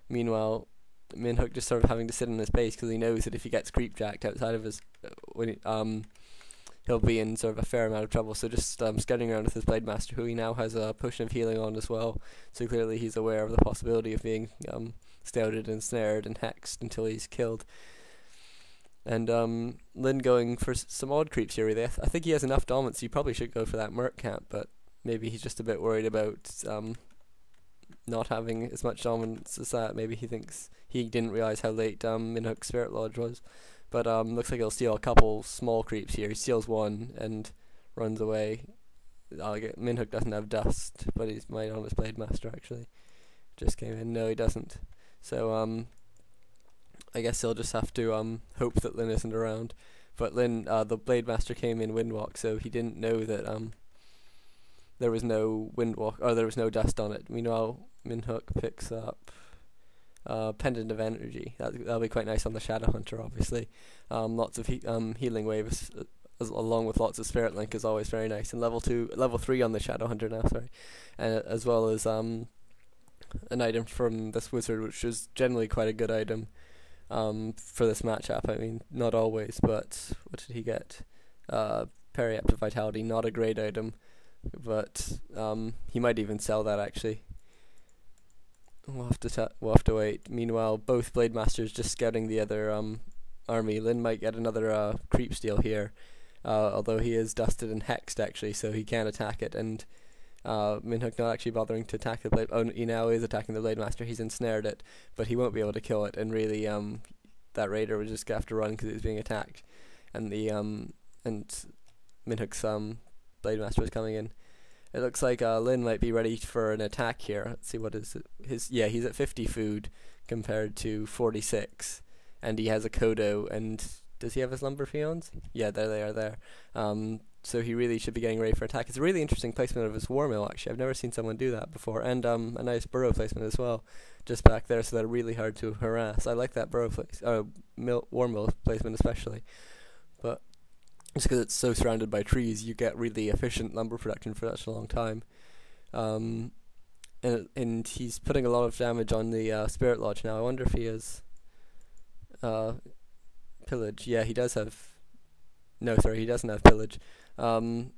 Meanwhile, Mynhyuk just sort of having to sit in his base because he knows that if he gets creep jacked outside of his he'll be in sort of a fair amount of trouble. So just scudding around with his Blade Master, who he now has a potion of healing on as well. So clearly he's aware of the possibility of being stouted and snared and hexed until he's killed. And Lin going for some odd creeps here. Really, I think he has enough dominance. You probably should go for that Merc camp, but maybe he's just a bit worried about not having as much dominance as that. Maybe he thinks he didn't realize how late Mynhyuk's Spirit Lodge was. But looks like he'll steal a couple small creeps here. He steals one and runs away. Mynhyuk doesn't have dust, but he's might on his Blade Master actually. Just came in. No, he doesn't. So I guess he'll just have to hope that Lin isn't around. But Lin, the Blade Master came in Windwalk, so he didn't know that there was no Windwalk, or there was no dust on it. Meanwhile, Mynhyuk picks up Pendant of Energy. That'll be quite nice on the Shadow Hunter, obviously. Lots of healing waves, along with lots of Spirit Link, is always very nice. And level 3 on the Shadow Hunter now, sorry, and as well as an item from this wizard, which is generally quite a good item for this matchup. I mean, not always, but what did he get? Periaptive Vitality, not a great item, but he might even sell that actually. We'll have to wait. Meanwhile, both Blade Masters just scouting the other army. Lin might get another creep steal here, although he is dusted and hexed actually, so he can attack it. And Mynhyuk not actually bothering to attack the Blade. Oh, he now is attacking the Blade Master. He's ensnared it, but he won't be able to kill it. And really, that raider would just have to run because it was being attacked. And the Mynhyuk's Blade Master is coming in. It looks like Lin might be ready for an attack here. Let's see, what is it? He's at 50 food compared to 46, and he has a Kodo. And does he have his lumber peons? Yeah, there they are there. So he really should be getting ready for attack. It's a really interesting placement of his war mill actually. I've never seen someone do that before, and a nice burrow placement as well, just back there, so they're really hard to harass. I like that burrow war mill placement especially, but just because it's so surrounded by trees, you get really efficient lumber production for such a long time. And he's putting a lot of damage on the Spirit Lodge now. I wonder if he has pillage. Yeah, he does have. No, sorry, he doesn't have pillage. And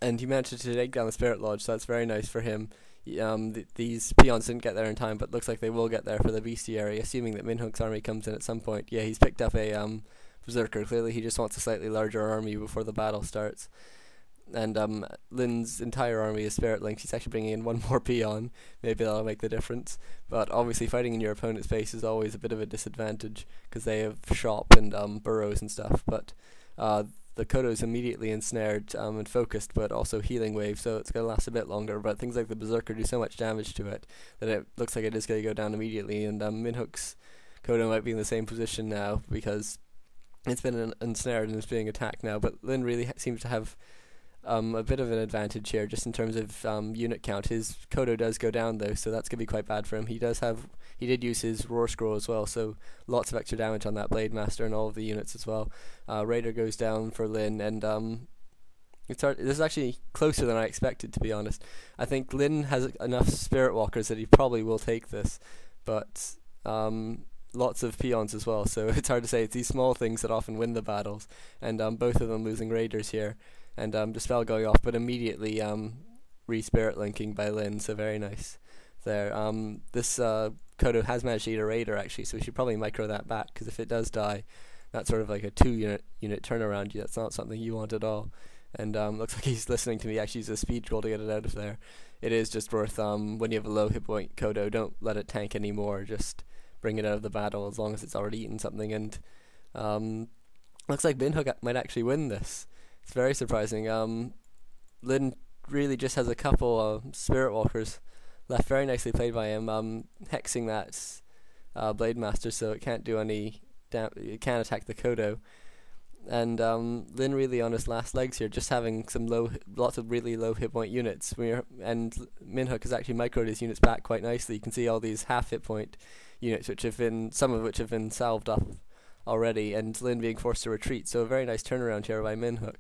he managed to take down the Spirit Lodge, so that's very nice for him. These peons didn't get there in time, but looks like they will get there for the bestiary, assuming that Mynhyuk's army comes in at some point. Yeah, he's picked up a Berserker. Clearly he just wants a slightly larger army before the battle starts. And Lin's entire army is Spirit Linked. He's actually bringing in one more peon. Maybe that'll make the difference. But obviously fighting in your opponent's base is always a bit of a disadvantage because they have shop and burrows and stuff. But the Kodo's immediately ensnared and focused, but also healing wave, so it's going to last a bit longer. But things like the Berserker do so much damage to it that it looks like it is going to go down immediately. And Mynhyuk's Kodo might be in the same position now because it's been ensnared and is being attacked now. But Lin really seems to have a bit of an advantage here, just in terms of unit count. His Kodo does go down though, so that's gonna be quite bad for him. He did use his Roar Scroll as well, so lots of extra damage on that Blade Master and all of the units as well. Raider goes down for Lin, and this is actually closer than I expected, to be honest. I think Lin has enough Spirit Walkers that he probably will take this, but lots of peons as well, so it's hard to say. It's these small things that often win the battles, and both of them losing Raiders here. And Dispel going off, but immediately re-Spirit Linking by Lin, so very nice there. This Kodo has managed to eat a Raider actually, so we should probably micro that back, because if it does die, that's sort of like a 2 unit turnaround. That's not something you want at all. And looks like he's listening to me actually use a speed roll to get it out of there. It is just worth, when you have a low hit point Kodo, don't let it tank anymore, just bring it out of the battle as long as it's already eaten something. And looks like Mynhyuk might actually win this. It's very surprising. Lin really just has a couple of Spirit Walkers left, very nicely played by him, hexing that Blade Master so it can't do any it can't attack the Kodo. And Lin really on his last legs here, just having lots of really low hit point units. And Mynhyuk has actually microed his units back quite nicely. You can see all these half hit point units, some of which have been salved up already, and Lin being forced to retreat, so a very nice turnaround here by Mynhyuk.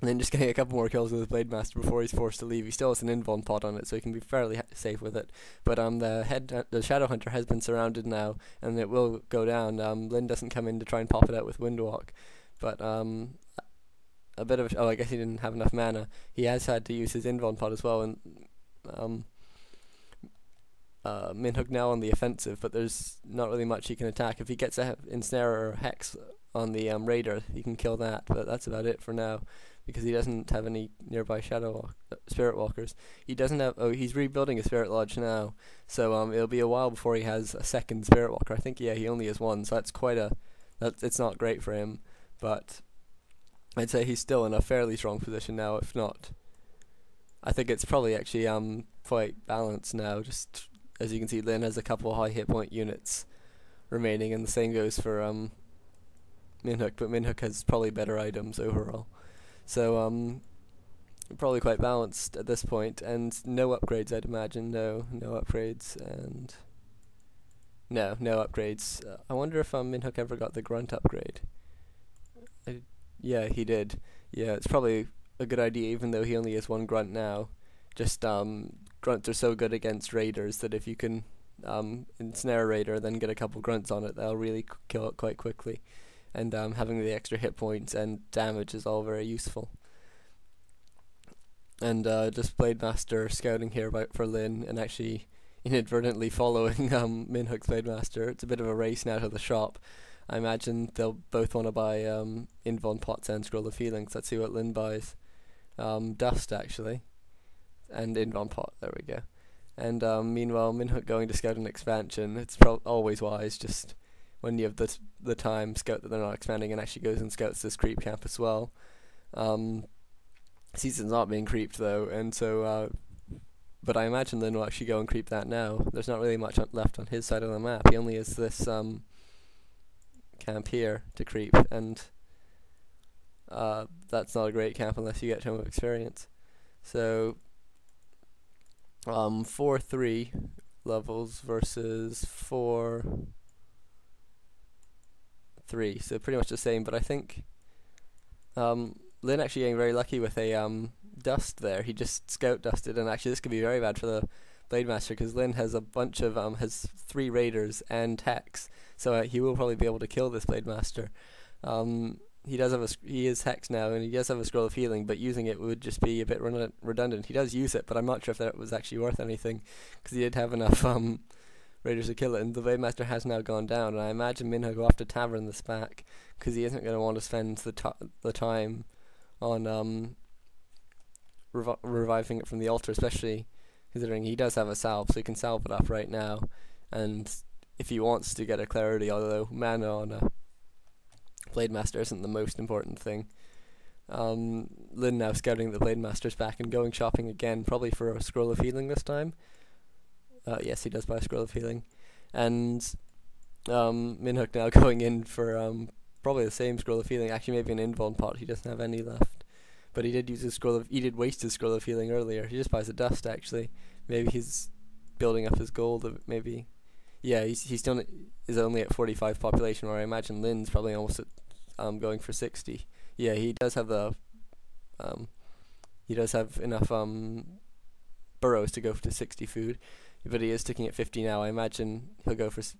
And then just getting a couple more kills with his Blade Master before he's forced to leave. He still has an invuln pot on it, so he can be fairly safe with it. But the Shadow Hunter has been surrounded now, and it will go down. Lyn doesn't come in to try and pop it out with Windwalk, but a bit of I guess he didn't have enough mana. He has had to use his invuln pot as well, and Mynhyuk now on the offensive, but there's not really much he can attack. If he gets a Ensnarer or Hex on the Raider, he can kill that, but that's about it for now, because he doesn't have any nearby Spirit Walkers. He doesn't have. Oh, he's rebuilding a Spirit Lodge now, so it'll be a while before he has a second Spirit Walker. I think he only has one, so that's it's not great for him, but I'd say he's still in a fairly strong position now. If not, I think it's probably actually quite balanced now. Just as you can see, Lyn has a couple high hit point units remaining, and the same goes for Mynhyuk, but Mynhyuk has probably better items overall. So probably quite balanced at this point, and no upgrades, I'd imagine. No upgrades, and no upgrades. I wonder if Mynhyuk ever got the grunt upgrade. Yeah, he did. Yeah, it's probably a good idea, even though he only has one grunt now. Just grunts are so good against raiders that if you can ensnare a raider, then get a couple grunts on it, they'll really kill it quite quickly. And having the extra hit points and damage is all very useful. And just Blade Master scouting here for Lyn, and actually inadvertently following Mynhyuk's Blade Master. It's a bit of a race now to the shop. I imagine they'll both want to buy invuln pots and Scroll of Healings. Let's see what Lyn buys. Dust, actually. And invuln pot, there we go. And meanwhile, Mynhyuk going to scout an expansion. It's always wise, just when you have the time, scout that they're not expanding, and actually goes and scouts this creep camp as well. Season's not being creeped though, and so but I imagine Lyn will actually go and creep that now. There's not really much left on his side of the map. He only has this camp here to creep, and that's not a great camp unless you get Tome of Experience. So 4-3 levels versus 4-3, so pretty much the same, but I think Lyn actually getting very lucky with a dust there. He just scout dusted, and actually this could be very bad for the Blade Master, because Lyn has a bunch of has 3 raiders and Hex, so he will probably be able to kill this Blade Master. He is Hex now, and he does have a Scroll of Healing, but using it would just be a bit redundant. He does use it, but I'm not sure if that was actually worth anything, because he did have enough raiders to kill it, and the Blade Master has now gone down, and I imagine Mynhyuk will have to tavern this back, because he isn't going to want to spend the time on reviving it from the altar, especially considering he does have a salve, so he can salve it up right now, and if he wants to get a clarity, although mana on a Blade Master isn't the most important thing. Lyn now scouting the Blade Master's back and going shopping again, probably for a Scroll of Healing this time. Yes, he does buy a Scroll of Healing. And Mynhyuk now going in for probably the same Scroll of Healing, actually maybe an invuln pot, he doesn't have any left. But he did use his he did waste his Scroll of Healing earlier. He just buys a dust actually. Maybe he's building up his gold, maybe. Yeah, he still is only at 45 population, where I imagine Lyn's probably almost at going for 60. Yeah, he does have enough burrows to go to 60 food, but he is sticking at 50 now. I imagine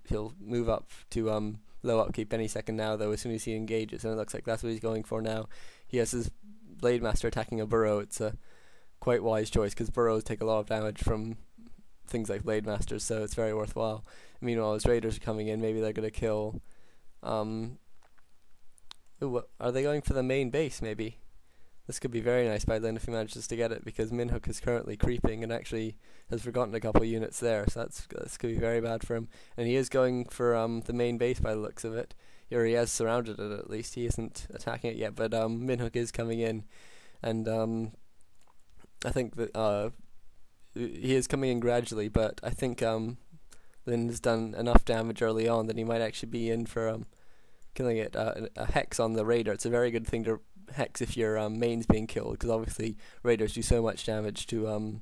he'll move up to low upkeep any second now, though, as soon as he engages, and it looks like that's what he's going for now. He has his Blade Master attacking a burrow. It's a quite wise choice, because burrows take a lot of damage from things like Blade Masters, so it's very worthwhile. Meanwhile, his raiders are coming in. Maybe they're going to kill are they going for the main base, maybe? This could be very nice by Lyn if he manages to get it, because Mynhyuk is currently creeping and actually has forgotten a couple units there, so this could be very bad for him. And he is going for the main base by the looks of it. Or he has surrounded it at least. He isn't attacking it yet, but Mynhyuk is coming in, and I think that he is coming in gradually, but I think Lyn has done enough damage early on that he might actually be in for killing it. A Hex on the Raider, it's a very good thing to Hex if your main's being killed, because obviously Raiders do so much damage to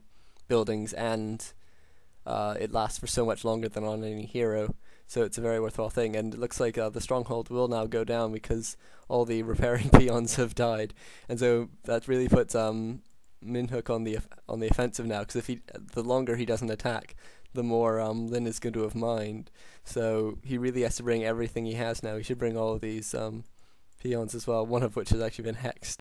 buildings, and it lasts for so much longer than on any hero. so it's a very worthwhile thing. And it looks like the stronghold will now go down because all the repairing peons have died, and so that really puts Mynhyuk on the offensive now. Because the longer he doesn't attack, the more Lin is going to have mined. So he really has to bring everything he has now. He should bring all of these peons as well, one of which has actually been hexed.